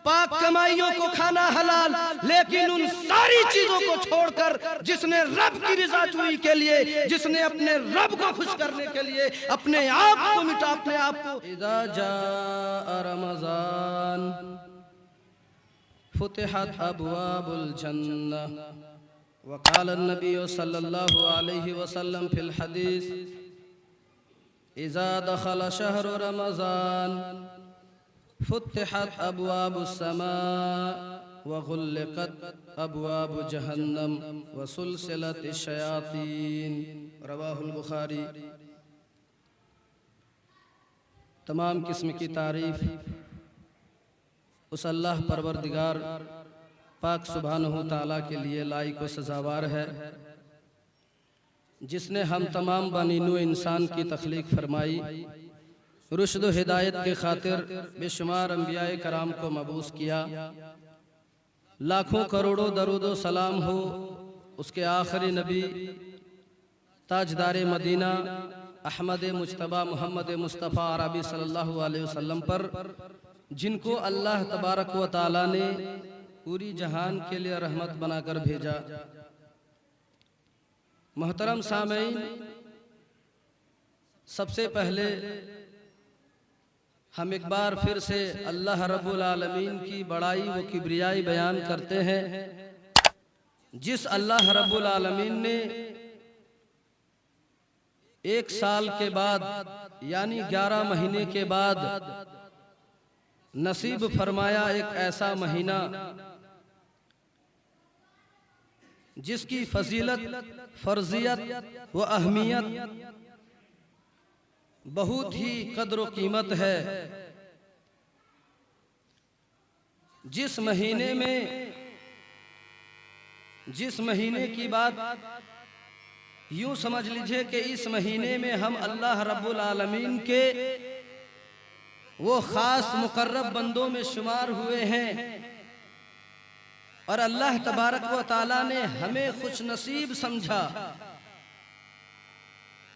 पाक कमाइयों को खाना हलाल, लेकिन उन सारी चीजों को छोड़कर जिसने रब की रजा जुई के लिए, जिसने अपने रब को खुश करने के लिए अपने आप को मिटा, अपने आप को। इज़ा जाअ रमज़ान फुतिहत अबवाबुल जन्नह व क़ाल नबी सल्लल्लाहु अलैहि वसल्लम फिल हदीस इज़ा दखल शहर रमज़ान फुतिहत अबवाबुस समा व गुल्लिक़त अबवाबु जहन्नम व सुलसिलतिश शयातीन। रवाहुल बुखारी। तमाम किस्म की तारीफ उस अल्लाह परवरदिगार पाक सुब्हानहू तआला के लिए लायक व सज़ावार है, जिसने हम तमाम बनीनू इंसान की तख्लीक फरमाई, रुश्द व हिदायत के खातिर बेशुमार अंबियाए कराम को मबूस किया। लाखों करोड़ों दरूद व सलाम हो उसके आखिरी नबी ताजदारे मदीना अहमद मुज्तबा मोहम्मद मुस्तफ़ा अरबी सल्लल्लाहु अलैहि वसल्लम पर, जिनको अल्लाह तबारक व तआला ने पूरी जहान के लिए रहमत बनाकर भेजा। मोहतरम सामईन, सबसे पहले हम एक बार फिर से अल्लाह रब्बुल आलमीन की बड़ाई व किब्रियाई बयान करते हैं, जिस अल्लाह रब्बुल आलमीन ने एक साल के बाद यानी 11 महीने के बाद नसीब फरमाया एक ऐसा महीना जिसकी फजीलत, फर्जियत व अहमियत बहुत ही कद्र व कीमत है। जिस महीने की बात यूं समझ लीजिए कि इस महीने में हम अल्लाह रब्बुल आलमीन के वो खास मुकर्रब बंदों में शुमार हुए हैं, और अल्लाह तबारक व तआला ने हमें खुश नसीब समझा।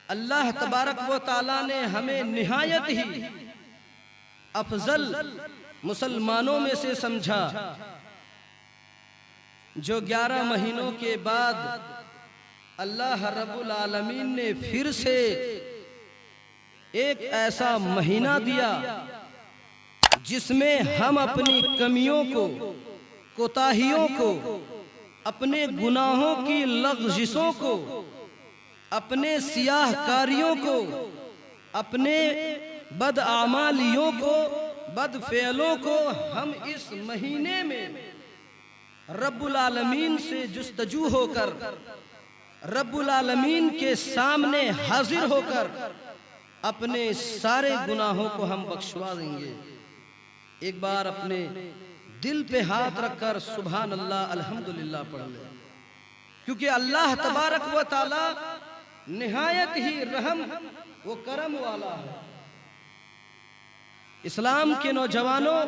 अल्लाह तबारक व तआला ने हमें निहायत ही अफजल मुसलमानों में से समझा, जो 11 महीनों के बाद अल्लाह रब्बुल आलमीन ने फिर से एक ऐसा महीना दिया जिसमें हम अपनी कमियों को, कोताहियों को, अपने गुनाहों की लग़ज़िशों को, अपने सियाहकारियों को, अपने बदआमालियों को, बदफ़ेलों को हम इस महीने में रब्बुल आलमीन से जुस्तजू होकर, रब्बुल आलमीन के सामने हाजिर होकर अपने सारे गुनाहों को हम बख्शवा देंगे। एक बार अपने दिल पे हाथ रखकर सुभान अल्लाह अल्हम्दुलिल्लाह पढ़ ले, क्योंकि अल्लाह तबारक व तआला निहायत ही रहम व करम वाला है। इस्लाम के नौजवानों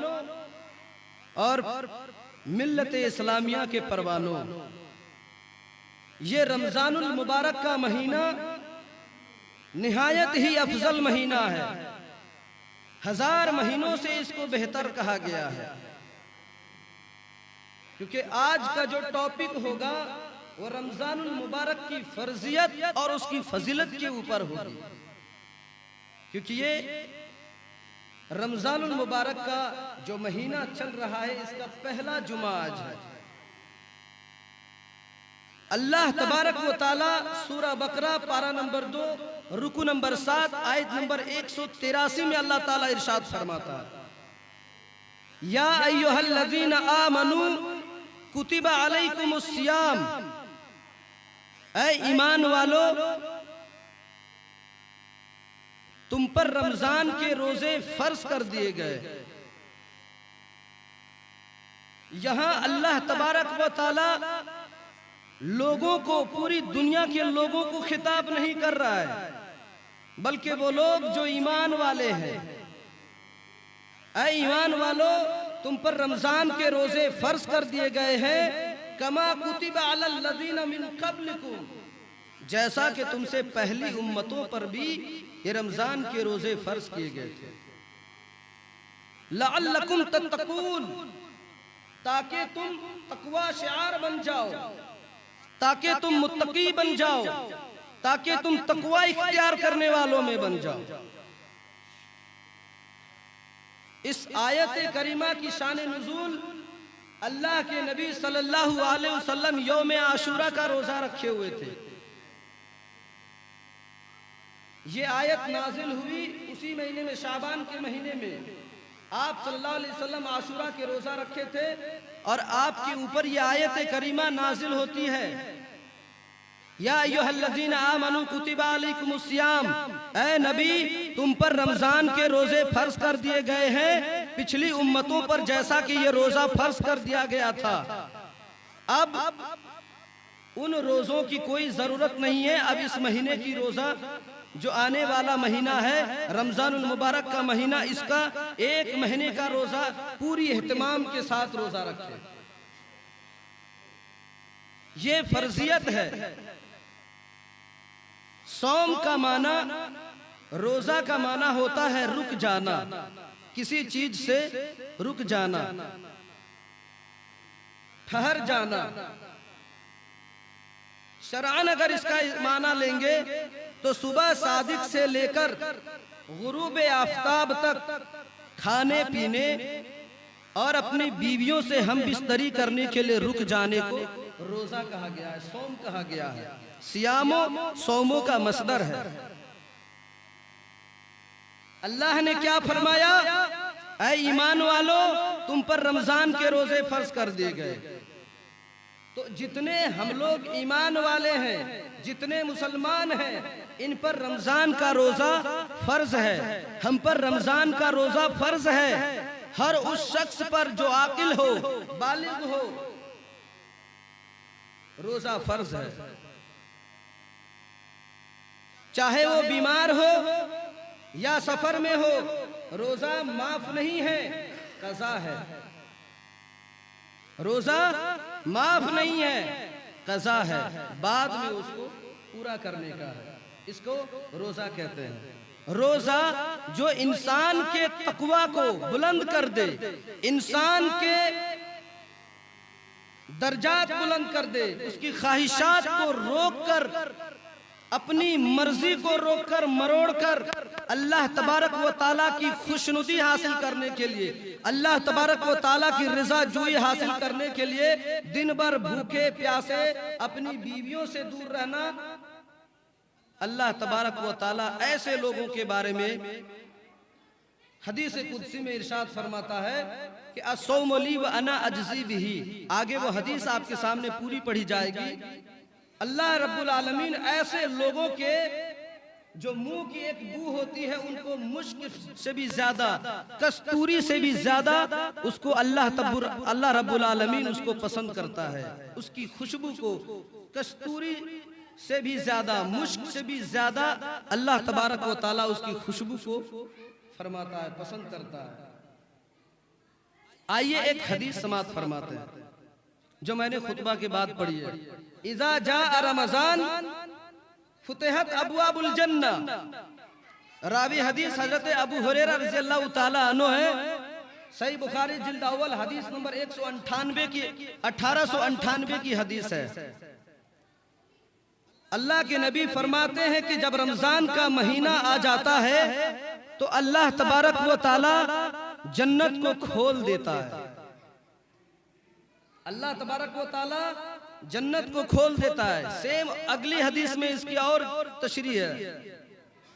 और मिल्लत इस्लामिया के परवानों, ये रमजानुल मुबारक का महीना निहायत ही अफजल महीना है। 1000 महीनों से इसको बेहतर कहा गया है, क्योंकि आज का जो टॉपिक होगा वो रमजानुल मुबारक की फर्जियत और उसकी फजीलत के ऊपर होगी, क्योंकि ये रमजानुल मुबारक का जो महीना चल रहा है इसका पहला जुमा आज है। अल्लाह तबारक व तआला सूरा बकरा पारा नंबर 2 रुकू नंबर 7 आयत नंबर 183 में अल्लाह ताला इरशाद फरमाता है, या अय्युहल्लज़ीना आमनू कुतिबा अलैकुमुस सियाम, ऐ ईमान वालो तुम पर रमजान के रोजे फर्ज कर दिए गए। यहां अल्लाह तबारक व तआला लोगों को, पूरी दुनिया के लोगों को खिताब नहीं कर रहा है, बल्कि वो लोग जो ईमान वाले हैं। ऐ ईमान वालो तुम पर रमजान के रोजे फर्ज कर दिए गए हैं, कमा कुतिबा अलल लज़ीना मिन क़ब्लिकुम, जैसा कि तुमसे पहली उम्मतों पर भी ये रमजान के रोजे फर्ज किए गए थे। लअल्लकुम तत्तकून, ताकि तुम तकवा शिआर बन जाओ, ताकि तुम मुत्तकी बन जाओ, ताकि तुम तकवा इख्तियार करने वालों में बन जाओ। इस आयत करीमा की शान नुज़ूल, अल्लाह के नबी सल्लल्लाहु अलैहि वसल्लम यौम आशूरा का रोजा रखे हुए थे। ये आयत नाजिल हुई उसी महीने में, शाबान के महीने में। आप सल्लल्लाहु अलैहि वसल्लम आशूरा के रोजा रखे थे और आपके ऊपर ये आयत करीमा नाजिल होती है, या अय्युहल्लज़ीना आमनू कुतिबा अलैकुमुस्सियाम, ऐ नबी तुम पर रमजान के रोजे फर्ज कर दिए गए हैं, पिछली उम्मतों पर जैसा कि ये रोजा फर्ज कर दिया गया था। अब उन रोजों की कोई जरूरत नहीं है। अब इस महीने की रोजा जो आने वाला महीना है रमजानुल मुबारक का महीना, इसका एक महीने का रोजा पूरी एहतमाम के साथ रोजा रखें। ये फर्जियत है। सौम का माना, रोजा का माना होता है रुक जाना, किसी चीज से रुक जाना, ठहर जाना। शरअन अगर इसका माना लेंगे तो सुबह सादिक से लेकर गुरूब आफताब तक खाने पीने और अपनी बीवियों से हम बिस्तरी करने के लिए रुक जाने को रोजा कहा गया है, सौम कहा गया है। सियामो सौमो का मसदर है। अल्लाह ने क्या फरमाया, ऐ ईमान वालो तुम पर रमजान के रोजे फर्ज कर दिए गए। तो जितने हम लोग ईमान वाले हैं, जितने मुसलमान हैं, इन पर रमजान का रोजा फर्ज है। हम पर रमजान का रोजा फर्ज है। हर उस शख्स पर जो आकिल हो, बालिग हो, रोजा फर्ज है। चाहे वो बीमार हो या सफर में हो, रोजा माफ नहीं है, कज़ा है। रोजा माफ नहीं है, कज़ा है, बाद में उसको पूरा करने का है। इसको रोजा कहते हैं। रोजा जो इंसान के तकवा को बुलंद कर दे, इंसान के दर्जात बुलंद कर दे, उसकी ख्वाहिशात को रोककर, अपनी मर्जी को रोककर मरोड़कर अल्लाह तबारक व ताला की खुशनुदी हासिल करने के लिए, अल्लाह तबारक व ताला की रिजा जुई हासिल करने के लिए दिन भर भूखे प्यासे अपनी बीवियों से दूर रहना। अल्लाह तबारक व ताला ऐसे लोगों के बारे में हदीस कुदसी में इरशाद फरमाता है कि अस्सौमु ली व अना अजज़ी बिही। आगे वो हदीस आपके सामने पूरी पढ़ी जाएगी। अल्लाह रब्बुल आलमीन ऐसे लोगों के जो मुंह की एक बू होती है, उनको मुश्क से भी ज्यादा, कस्तूरी से भी ज्यादा उसको अल्लाह रब्बुल आलमीन उसको पसंद करता है। उसकी खुशबू को कस्तूरी से भी ज्यादा, मुश्क से भी ज्यादा अल्लाह तबारक व ताला उसकी खुशबू को फरमाता है, पसंद करता है। आइए एक हदीस समात फरमाते हैं जो मैंने खुतबा के बाद पढ़ी है। इज़ा जाअ रमज़ान फुतिहत अबवाबुल जन्ना। रावी हदीस हजरत अबू हुरैरा रज़ियल्लाहु ताला अन्हु है। सही बुखारी जिल्द अव्वल हदीस नंबर 1898 की हदीस है। अल्लाह के नबी फरमाते हैं कि जब रमजान का महीना आ जाता है तो अल्लाह तबारक व ताला जन्नत को खोल देता है। अल्लाह तबारक व ताला जन्नत को खोल देता है। सेम अगली हदीस में इसकी और तशरीह है।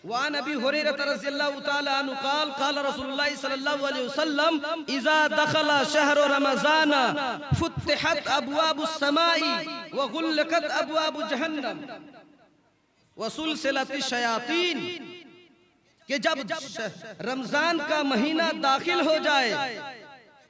वान अबी हुरैरा रज़ियल्लाहु ताला अन्हु क़ाल क़ाल रसूलुल्लाह सल्लल्लाहु अलैहि वसल्लम इज़ा दख़ला शहरु रमज़ान फुतिहत अबवाबुस समाई व गुल्लक़त अबवाबु जहन्नम व सुलसिलतिश शयातीन। कि जब रमजान का महीना दाखिल हो जाए,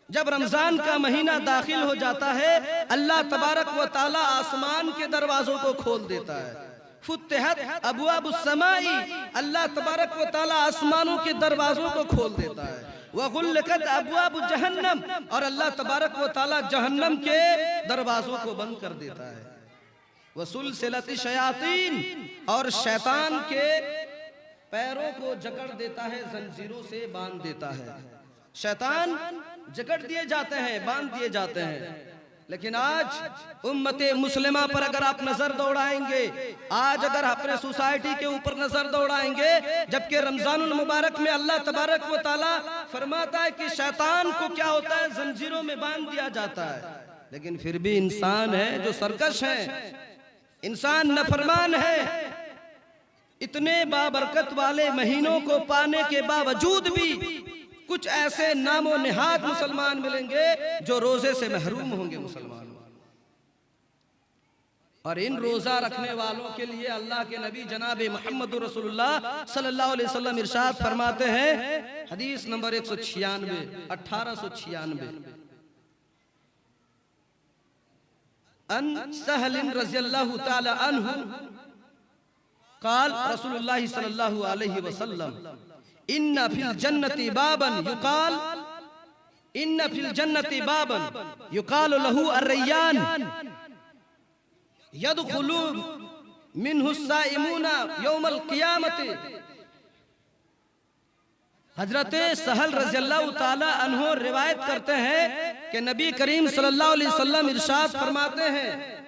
जब रमजान का महीना दाखिल हो जाता है, अल्लाह तबारक व ताला आसमान के दरवाजों को खोल देता है। फुतिहत अबवाबुस समाई, अल्लाह तबारक व ताला आसमानों के दरवाजों को खोल देता है। व गुल्लक़त अबवाबु जहन्नम, और अल्लाह तबारक व ताला जहन्नम के दरवाजों को बंद कर देता है। व सुलसिलतिश शयातीन, और शैतान के पैरों को जकड़ देता है, जंजीरों से बांध देता है। शैतान जकड़ दिए जाते हैं, बांध दिए जाते हैं। लेकिन आज उम्मते मुस्लिमा पर अगर आप नजर दौड़ाएंगे, आज अगर अपने सोसाइटी के ऊपर नजर दौड़ाएंगे, जबकि रमजानुल मुबारक में अल्लाह तबारक व तआला फरमाता है कि शैतान को क्या होता है, जंजीरों में बांध दिया जाता है, लेकिन फिर भी इंसान है जो सरकश है, इंसान नफरमान है। इतने बाबरकत वाले महीनों को पाने के बावजूद भी कुछ ऐसे नामो निहाद मुसलमान मिलेंगे जो रोजे से महरूम होंगे मुसलमान। और इन रोजा रखने वालों के लिए अल्लाह के नबी जनाब मोहम्मद रसूलुल्लाह सल्लल्लाहु अलैहि वसल्लम इरशाद फरमाते हैं, हदीस नंबर 1896 अन सहल रज़ियल्लाहु ताला अन्हु क़ाल रसूलुल्लाह सल्लल्लाहु अलैहि वसल्लम इन्ना फिल जन्नति बाबन युकाल, इन्ना फिल जन्नति बाबन युकाल लहू अर्रय्यान यदखुलु मिन्हु साइमूना यौमल क़ियामति। हजरत सहल रज़ियल्लाहु ताला अन्हु रिवायत करते हैं कि नबी करीम सल्लल्लाहु अलैहि वसल्लम इरशाद फरमाते हैं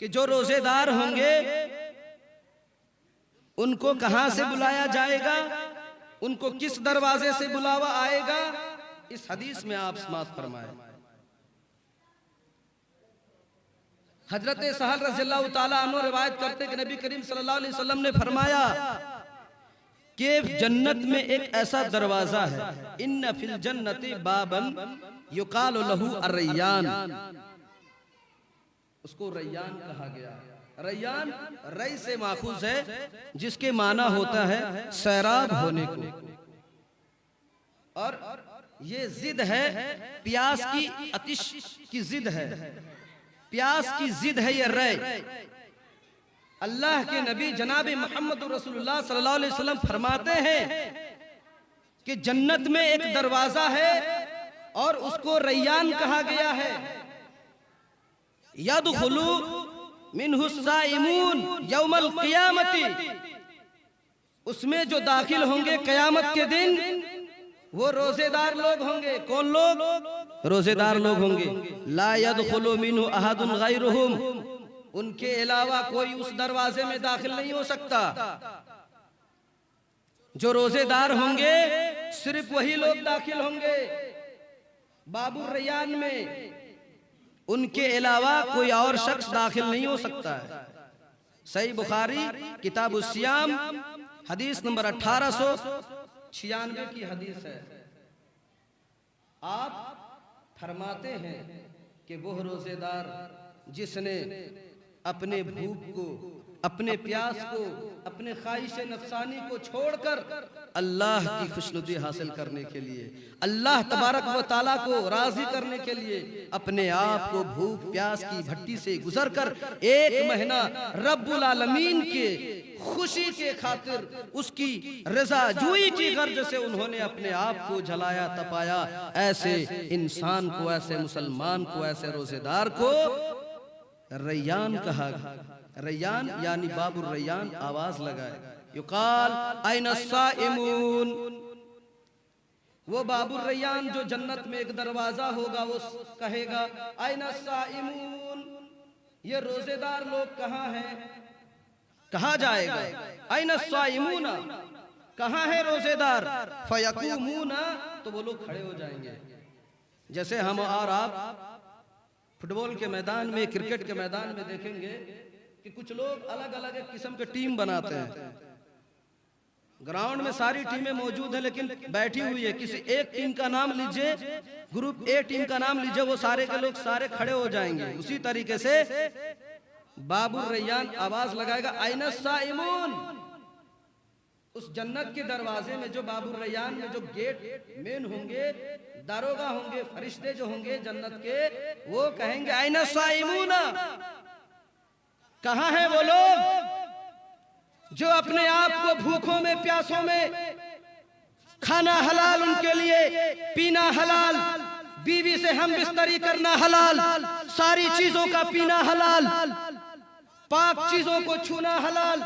कि जो रोजेदार होंगे उनको कहां से बुलाया जाएगा, उनको किस दरवाजे से बुलावा आएगा, इस हदीस में आप समाअत फरमाए। हजरत सहल रज़ियल्लाहु ताला अन्हु रिवायत करते कि नबी करीम सल्लल्लाहु अलैहि वसल्लम ने फरमाया कि जन्नत में एक ऐसा दरवाजा है, इन्ना फिल जन्नति बाबन युकाल लहू अर्रय्यान, उसको रैयान कहा गया। रैयान रई से माखूज है, जिसके माना होता है सैराब होने को, और ये जिद है, प्यास की अतिश की जिद है, प्यास की जिद है ये रै। अल्लाह के नबी जनाब मोहम्मद रसूलुल्लाह सल्लल्लाहु अलैहि वसल्लम फरमाते हैं कि जन्नत में एक दरवाजा है और उसको रैयान कहा गया है। यदखुलु मिन्हु साइमून यौमल क़ियामति, उसमें जो दाखिल होंगे कयामत के दिन वो रोजेदार लोग होंगे। कौन लोग? रोजेदार लोग होंगे। ला यदखुलु मिन्हु अहदुन गैरुहुम, उनके अलावा कोई उस दरवाजे में दाखिल नहीं हो सकता। जो रोजेदार होंगे सिर्फ वही लोग दाखिल होंगे बाबू रैयान में, उनके अलावा कोई और शख्स दाखिल नहीं हो सकता है। सही बुखारी किताब उस्सियाम हदीस नंबर 1896 की हदीस है। आप फरमाते हैं कि वह रोजेदार जिसने अपने भूख को, अपने प्यास को, अपने ख्वाहिश नफसानी को छोड़कर अल्लाह की खुशनुदी हासिल करने के लिए, अल्लाह तबारक व ताला को राजी करने के लिए अपने आप को भूख प्यास की भट्टी से गुजरकर एक महीना रब्बुल आलमीन के खुशी के खातिर, उसकी रजा जुई की गर्ज से उन्होंने अपने आप को जलाया तपाया, ऐसे इंसान को, ऐसे मुसलमान को, ऐसे रोजेदार को रैयान कहा। रैयान यानी बाबुर रैयान आवाज लगाए, युकाल ऐना साइमून, वो बाबुर रैयान जो जन्नत में एक दरवाजा होगा वो कहेगा ऐना साइमून, ये रोजेदार लोग कहाँ हैं? कहा जाएगा ऐना साइमूना, कहाँ है रोजेदार? फयकुमूना, तो वो लोग खड़े हो जाएंगे। जैसे हम और आप फुटबॉल के मैदान में, क्रिकेट के मैदान में देखेंगे कि कुछ लोग अलग अलग किस्म के टीम बनाते हैं। ग्राउंड में सारी टीमें मौजूद है लेकिन बैठी हुई है, किसी एक टीम का नाम लीजिए, ग्रुप ए टीम का नाम लीजिए, वो सारे के लोग सारे खड़े हो जाएंगे। उसी तरीके से बाबुर रैयान आवाज लगाएगा ऐना साइमून, उस जन्नत के दरवाजे में, जो बाबुर रैयान में जो गेट मेन होंगे, दारोगा होंगे, फरिश्ते जो होंगे जन्नत के, वो कहेंगे ऐना साइमूना, कहां है वो लोग जो अपने आप को भूखों में प्यासों में, खाना हलाल उनके लिए, पीना हलाल, बीवी से हम बिस्तरी करना हलाल, सारी चीजों का पीना हलाल, पाक चीजों को छूना हलाल,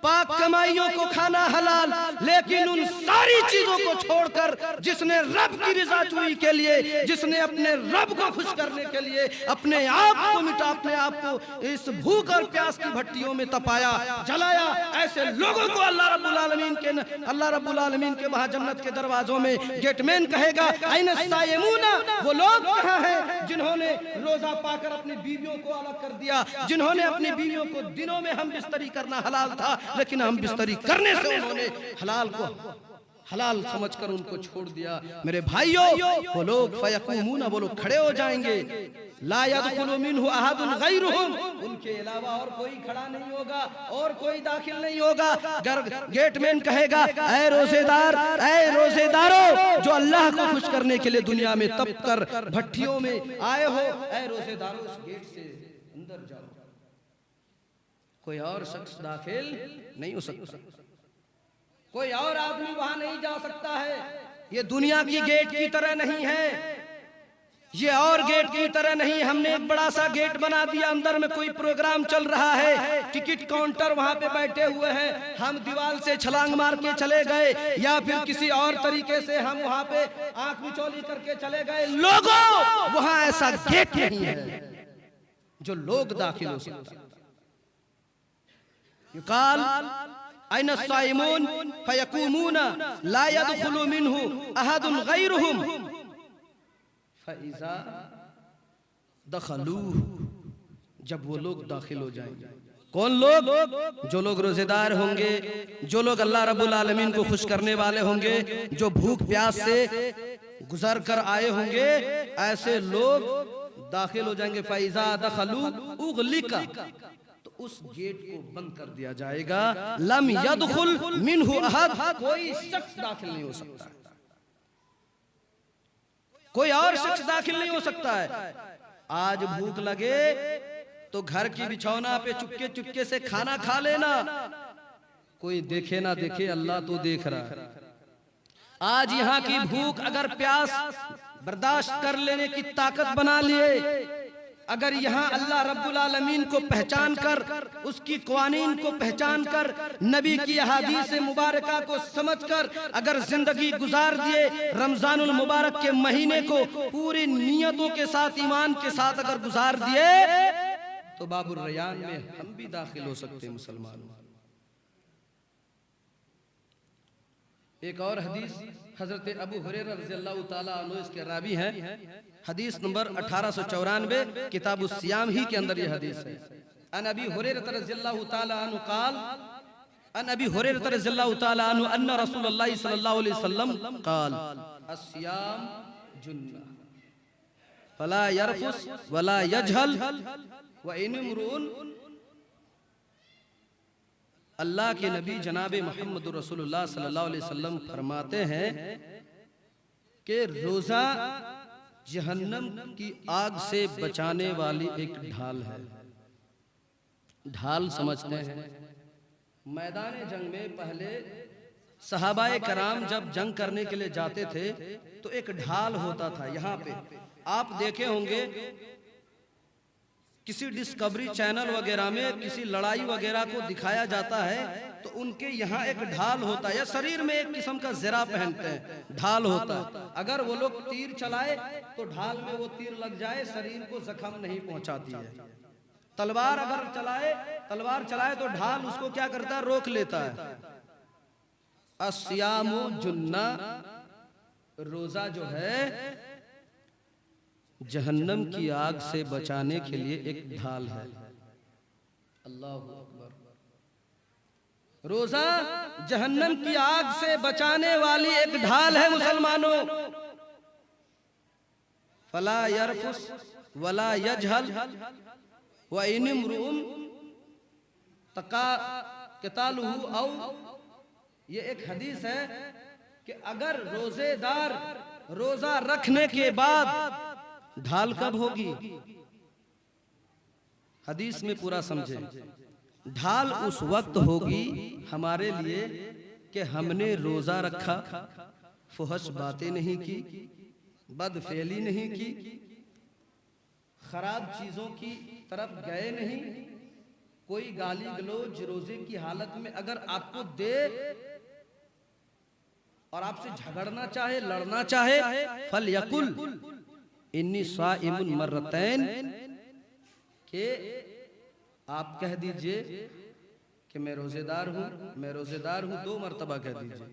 पाक कमाइयों को खाना हलाल, लेकिन उन सारी चीजों को छोड़कर जिसने रब की रजा जुई के लिए, जिसने अपने रब को खुश करने के लिए अपने आप को मिटा, अपने आप को इस भूख और प्यास की भट्टियों में तपाया, जलाया, ऐसे लोगों को अल्लाह रब्बुल आलमीन के वहां जन्नत के दरवाजों में गेटमैन कहेगा, ऐन सायमूना, वो लोग कहां हैं जिन्होंने रोजा पाकर अपनी बीवियों को अलग कर दिया, जिन्होंने अपनी बीवियों को दिनों में हम बिस्तरी करना हलाल था, लेकिन हम बिस्तरी करने से उन्होंने हलाल को हलाल समझकर उनको छोड़ दिया। मेरे भाइयों, वो लोग फयकूमूना, वो लोग खड़े हो जाएंगे, ला यदखुलु मिन्हु अहदुन गैरुहुम, उनके अलावा और कोई खड़ा नहीं होगा, और कोई दाखिल नहीं होगा। गेटमैन कहेगा, ऐ रोजेदार, ऐ रोजेदारों जो अल्लाह को खुश करने के लिए दुनिया में तप कर भट्टियों में आए हो, ऐ रोजेदारों उस गेट से अंदर जाओ, कोई और शख्स दाखिल नहीं हो सकता, कोई और आदमी वहां नहीं जा सकता है। ये दुनिया की गेट की तरह नहीं है, ये और गेट की तरह नहीं। हमने एक बड़ा सा गेट बना दिया, अंदर में कोई प्रोग्राम चल रहा है, टिकट काउंटर वहां पे बैठे हुए हैं, हम दीवार से छलांग मार के चले गए, या फिर किसी और तरीके से हम वहां पे आंख मिचौली करके चले गए। लोगों, वहां ऐसा गेट नहीं है जो लोग दाखिल हो सकते। युकाल ऐन साइमून फयकूमूना ला यदखुलु मिन्हु अहदुन गैरुहुम फइज़ा दखलूह, जब वो लोग दाखिल हो जाएंगे। कौन लोग? जो लोग रोजेदार होंगे, जो लोग अल्लाह रब्बुल आलमीन को खुश करने वाले होंगे, जो भूख प्यास से गुजर कर आए होंगे, ऐसे लोग दाखिल हो जाएंगे। फइज़ा दखलू उगलिका, उस गेट को बंद कर दिया जाएगा। लम यदखुल मिन्हु अहद, कोई शख्स दाखिल नहीं हो सकता, कोई और शख्स दाखिल नहीं हो सकता है। आज भूख लगे तो घर की बिछौना पे चुपके चुपके से खाना खा लेना, कोई देखे ना देखे, अल्लाह तो देख रहा है। आज यहाँ की भूख अगर प्यास बर्दाश्त कर लेने की ताकत बना लिए, अगर यहाँ अल्लाह रब्बुल आलमीन को पहचान कर, उसकी क़वानीन को पहचान कर, नबी की अहादीस मुबारका को समझ कर अगर जिंदगी गुजार दिए, रमजानुल मुबारक के महीने को पूरी नियतों के साथ, ईमान के साथ अगर गुजार दिए, तो बाबुर रयान में हम भी दाखिल हो सकते हैं मुसलमानों। एक और हदीस हजरत अबू हुरैरा रज़ियल्लाहु ताला अन्हु इसके रावी हैं, हदीस नंबर 1894, किताबुस सियाम ही के अंदर ये हदीस है। अन अबी हुरैरा रज़ियल्लाहु ताला अन्हु क़ाल, अन अबी हुरैरा रज़ियल्लाहु ताला अन्हु अन्ना रसूलुल्लाह सल्लल्लाहु अलैहि वसल्लम क़ाल अस्सियाम जुन्ना फला यरफुस वला यजहल व इन इम्रुन। अल्लाह के नबी जनाब मोहम्मद रसूलुल्लाह सल्लल्लाहु अलैहि वसल्लम फरमाते हैं कि रोजा जहन्नम की आग से बचाने वाली एक ढाल है। ढाल समझते हैं, मैदान जंग में पहले सहाबाए कराम जब जंग करने के लिए जाते थे तो एक ढाल होता था। यहाँ पे आप देखे होंगे किसी डिस्कवरी चैनल वगैरह में किसी लड़ाई वगैरह को दिखाया जाता है तो उनके यहाँ एक ढाल होता है, या शरीर में एक किस्म का ज़रा पहनते हैं, ढाल होता है। अगर वो लोग तीर चलाए तो ढाल में वो तीर लग जाए, शरीर को जख्म नहीं पहुंचाती है। तलवार अगर तलवार चलाए तो ढाल उसको क्या करता है, रोक लेता है। अस्सियामु जुन्ना, रोजा जो है जहन्नम की आग से बचाने के लिए एक ढाल है। अल्लाहु अकबर। रोजा जहन्नम की आग से बचाने वाली एक ढाल है मुसलमानों। फला यरफुस वला यजहल व इन इम्रुन तक़ातलुहु औ, ये एक हदीस है कि अगर रोजेदार रोजा रखने के बाद ढाल कब होगी, हदीस में पूरा समझे। ढाल उस वक्त होगी हमारे लिए कि हमने रोजा रखा, फुहश बातें नहीं की, बदफेली नहीं की, खराब चीजों की तरफ गए नहीं, कोई गाली गलौज रोजे की हालत में अगर आपको दे और आपसे झगड़ना चाहे, लड़ना चाहे, फल यकुल इन्नी साइमुन मर्रतैन, के आप कह दीजिए कि मैं रोजेदार हूं, मैं रोजेदार हूं, 2 मर्तबा कह दीजिए।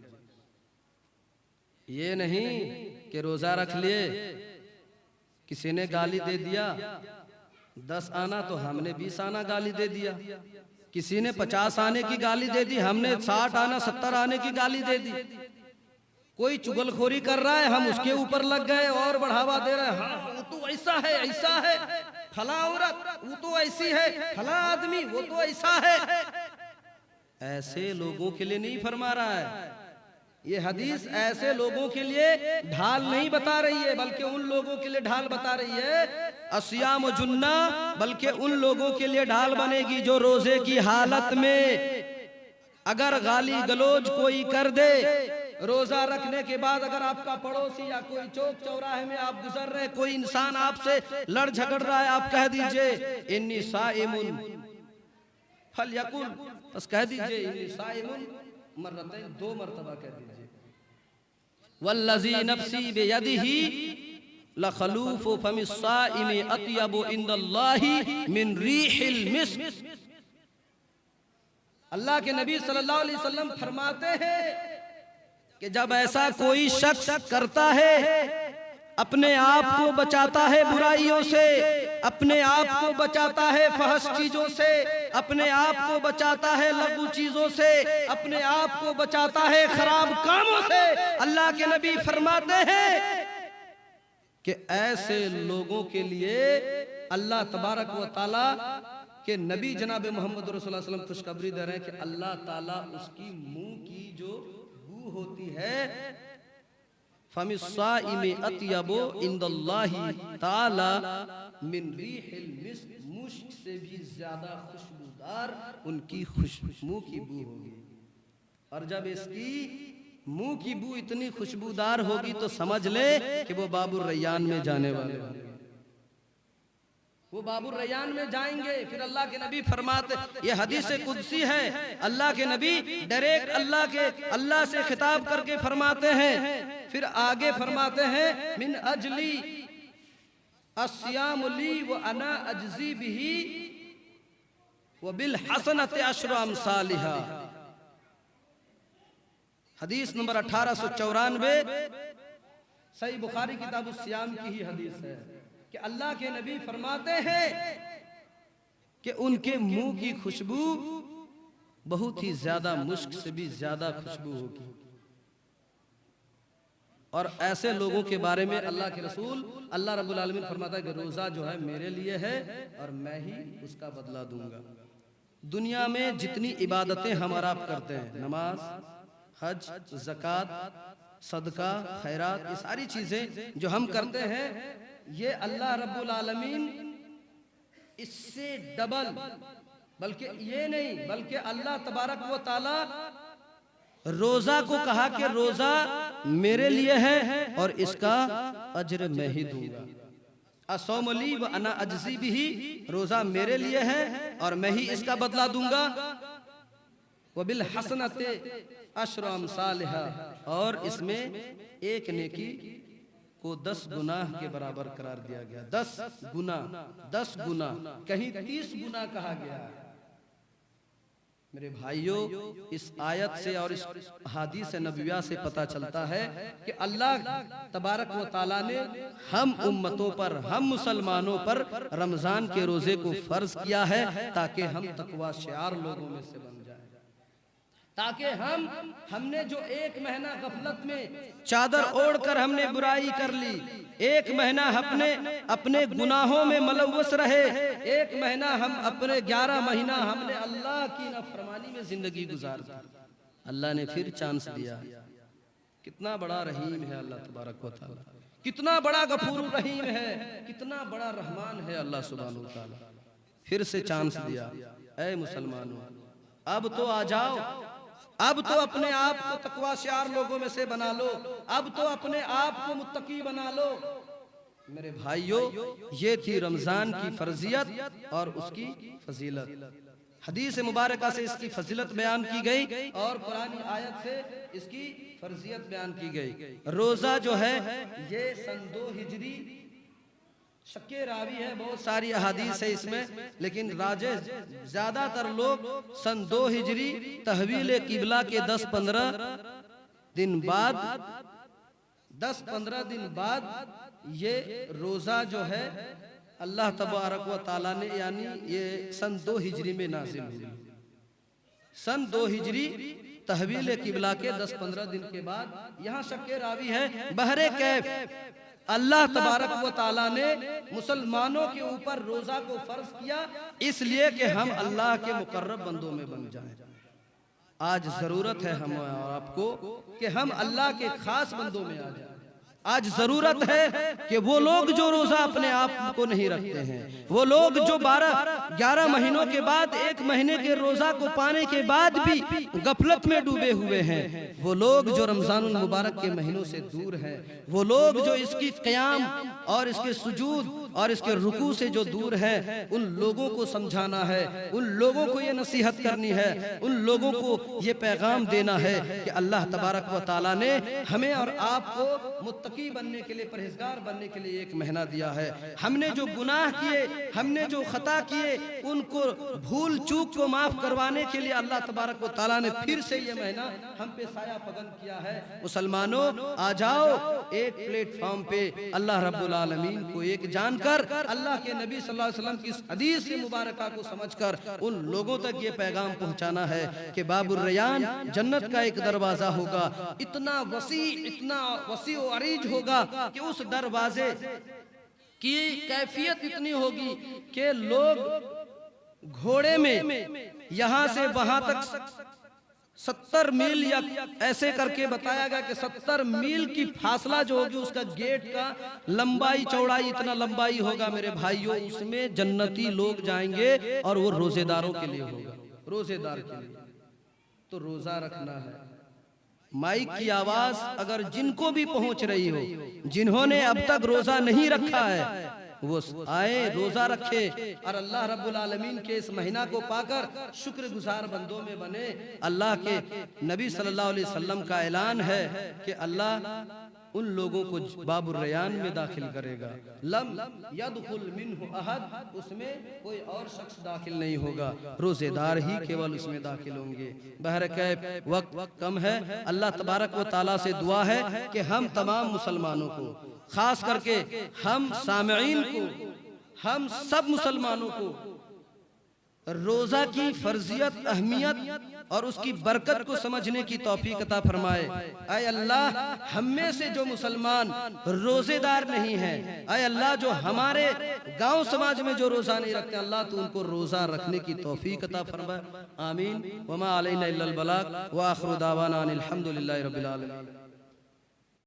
ये नहीं कि रोजा रख लिए, किसी ने गाली दे दिया 10 आना तो हमने 20 आना गाली दे दिया, किसी ने 50 आने की गाली दे दी, हमने 60 आना 70 आने की गाली दे दी। कोई चुगलखोरी कर रहा है, हम उसके ऊपर लग गए और बढ़ावा दे रहे हैं, हाँ वो तो ऐसा है, ऐसा है, फला औरत वो तो ऐसी है, फला आदमी वो तो ऐसा है। ऐसे लोगों के लिए नहीं फरमा रहा है ये हदीस, ऐसे लोगों के लिए ढाल नहीं बता रही है, बल्कि उन लोगों के लिए ढाल बता रही है अस्याम जुन्ना, बल्कि उन लोगों के लिए ढाल बनेगी जो रोजे की हालत में अगर गाली गलौज कोई कर दे, रोजा रखने के बाद अगर आपका पड़ोसी या कोई चौक चौराहे में आप गुजर रहे, कोई इंसान आपसे लड़ झगड़ रहा है, आप कह दीजिए इन्नी साइमुन फल यकुल, बस कह दीजिए इन्नी साइमुन मर्रतैन, 2 मर्तबा कह दीजिए। वल्लज़ी नफ्सी बियदिही लखलूफु फमिस साइमि अत्यबु इंदल्लाहि मिन रीहिल मिस्क। अल्लाह के नबी सल्लल्लाहु अलैहि वसल्लम फरमाते हैं कि जब ऐसा कोई शख्स करता है, अपने आप को बचाता है बुराइयों से, अपने आप को बचाता है फहश चीजों से, अपने आप को बचाता है लघु चीजों से, अपने आप को बचाता है खराब कामों से, अल्लाह के नबी फरमाते हैं कि ऐसे लोगों के लिए अल्लाह तबारक व तआला के नबी जनाब मोहम्मद रसूलुल्लाह सल्लल्लाहु अलैहि वसल्लम खुशखबरी दे रहे हैं कि अल्लाह ताला उसकी मुंह की जो बू होती है, फमिस्साइमि अत्यबु इंदल्लाहि ताला मिन रिहिल मिस्क, मुश्क से भी ज्यादा खुशबूदार उनकी मुंह की बू होगी। और जब इसकी मुंह की बू इतनी खुशबूदार होगी तो समझ ले कि वो बाबुर रैयान में जाने वाले होंगे, वो बाबुर रैयान में जाएंगे। फिर अल्लाह के नबी फरमाते, ये हदीस कुदसी है, अल्लाह के नबी डायरेक्ट अल्लाह से खिताब करके फरमाते हैं, फिर आगे फरमाते हैं मिन अजली अस्याम ली व अना अजजी बिही व बिल हसनत अशरु अमसालिहा। हदीस नंबर 1894, सही बुखारी किताब सियाम की ही हदीस है कि अल्लाह के नबी फरमाते हैं कि उनके मुंह की खुशबू बहुत ही ज्यादा मुश्क से भी ज्यादा खुशबू होगी। और ऐसे लोगों के बारे में अल्लाह के रसूल अल्लाह रब्बुल आलमीन फरमाता है कि रोजा जो है मेरे लिए है और मैं ही उसका बदला दूंगा। दुनिया में जितनी इबादतें हमारा आप करते हैं, नमाज, हज, ज़कात, सदका, खैरात, ये सारी चीजें जो हम करते हैं, ये अल्लाह रब्बुल आलमीन इससे डबल, बल्कि ये नहीं बल्कि अल्लाह तबारक व तआला रोजा को कहा कि रोजा मेरे लिए है और इसका अज्र मैं ही दूंगा। असौम ली व अना अजज़ी बिही, रोजा मेरे लिए है और मैं ही इसका बदला दूंगा। व बिल हसनते अशरु अमसालिहा, और इसमें एक नेकी को 10 गुनाह के बराबर करार दिया गया। 10 गुना, 10 गुना, कहीं 30 गुना कहा गया है। मेरे भाइयों, इस आयत से और इस हदीस नबविया से पता चलता है कि अल्लाह तबारक व तआला ने हम उम्मतों पर, हम मुसलमानों पर रमजान के रोजे को फर्ज किया है ताकि हम तकवा शियार लोगों में से बन जाए, ताकि हमने जो एक महीना गफलत में चादर ओढ़कर हमने बुराई कर ली, एक महीना अपने गुनाहों में मलवस रहे, एक महीना हम अपने 11 महीना हमने अल्लाह की नाफरमानी में जिंदगी गुजार दी, अल्लाह ने फिर चांस दिया। कितना बड़ा रहीम है अल्लाह तबारक व तआला, कितना बड़ा गफूर रहीम है, कितना बड़ा रहमान है अल्लाह सुब्हानहू व तआला। फिर से चांस दिया, ऐ मुसलमानों अब तो आ जाओ, अब तो अपने आप को तकवा शियार लोगों में से बना लो, अब तो अपने आप को मुत्तकी बना लो। मेरे भाइयों, ये थी रमजान की फर्जियत और उसकी फजीलत। हदीस मुबारका से इसकी फजीलत बयान की गई और पुरानी आयत से इसकी फर्जियत बयान की गई। रोजा जो है ये सन 2 हिजरी, शक्के रावी है, बहुत सारी अहादीस है इसमें, लेकिन राजे ज्यादातर लोग सन 2 हिजरी तहवील किबला के 10-15 दिन बाद 10-15 दिन बाद ये रोजा जो है अल्लाह तबारक व ताला ने, यानी ये सन 2 हिजरी में नाज़िल हुई। सन 2 हिजरी तहवील किबला के 10-15 दिन के बाद। यहाँ शक्के रावी है, बहरे कैफ अल्लाह तबारक व ताला ने मुसलमानों के ऊपर रोजा को फर्ज किया इसलिए कि हम अल्लाह के मुकर्रब बंदों में बन जाएं। आज जरूरत है हम और आपको कि हम अल्लाह के खास बंदों में आ जाएं। आज जरूरत है कि वो लोग जो रोजा अपने आप को नहीं रखते हैं, वो लोग जो 12-11 महीनों के बाद 1 महीने के रोजा को पाने के बाद भी गफलत में डूबे हुए हैं, वो लोग जो रमजानुल मुबारक के महीनों से दूर हैं, वो लोग जो इसकी क़याम और इसके सुजूद और इसके रुकू से जो दूर है, उन लोगों को समझाना है, उन लोगों को ये नसीहत करनी है, उन लोगों को ये पैगाम देना है कि अल्लाह तबारक व ताला ने हमें और आपको मुत्तकी बनने के लिए, परहेजगार बनने के लिए 1 महीना दिया है। हमने जो गुनाह किए, हमने जो खता किए, उनको भूल चूक को माफ करवाने के लिए अल्लाह तबारक व ताला ने फिर से ये महीना हम पे साया फगन किया है। मुसलमानों आ जाओ एक प्लेटफॉर्म पे, अल्लाह रब्बुल आलमीन को एक जानकर, अल्लाह के नबी सल्लल्लाहु अलैहि वसल्लम की हदीस से मुबारका को समझकर उन लोगों तक ये पैगाम पहुंचाना है कि बाबुर रयान जन्नत का एक दरवाजा होगा, इतना वसी और अरीज होगा कि उस दरवाजे की कैफियत इतनी होगी कि लोग घोड़े में यहां से वहां तक 70 मील या ऐसे करके बताया गया कि 70 मील की फासला जो होगी, उसका गेट का लंबाई चौड़ाई इतना लंबाई होगा मेरे भाइयों, उसमें जन्नती लोग जाएंगे और वो रोजेदारों के लिए होगा, रोजेदार के लिए। तो रोजा रखना है। माइक की आवाज अगर जिनको भी पहुंच रही हो, जिन्होंने अब तक रोजा नहीं रखा है, वो आए, रोजा रखे और अल्लाह रब्बुल आलमीन के इस महीना को पाकर शुक्रगुजार बंदों में बने। अल्लाह के नबी सल्लल्लाहु अलैहि वसल्लम का ऐलान है कि अल्लाह उन लोगों को बाबुर रयान में दाखिल करेगा, लम यदखुल मिन्हु अहद, उसमें कोई और शख्स दाखिल नहीं होगा, रोजेदार ही केवल उसमें दाखिल होंगे। बहरकैफ वक्त कम है, अल्लाह तबारक व ताला से दुआ है कि हम तमाम मुसलमानों को, खास करके हम सामईन को, हम सब मुसलमानों को रोजा की फर्जियत, अहमियत और उसकी बरकत को समझने की तौफीक अता फरमाए। ऐ अल्लाह, हम में से जो मुसलमान रोजेदार नहीं हैं, ऐ अल्लाह जो हमारे गांव समाज में जो रोजा नहीं रखते, अल्लाह तू उनको रोजा रखने की तौफीक अता फरमाए। आमीन। वमा अलैना इल्लल बलाग व आखिरु दावाना अनिल हम्दुलिल्लाहि रब्बिल आलमीन।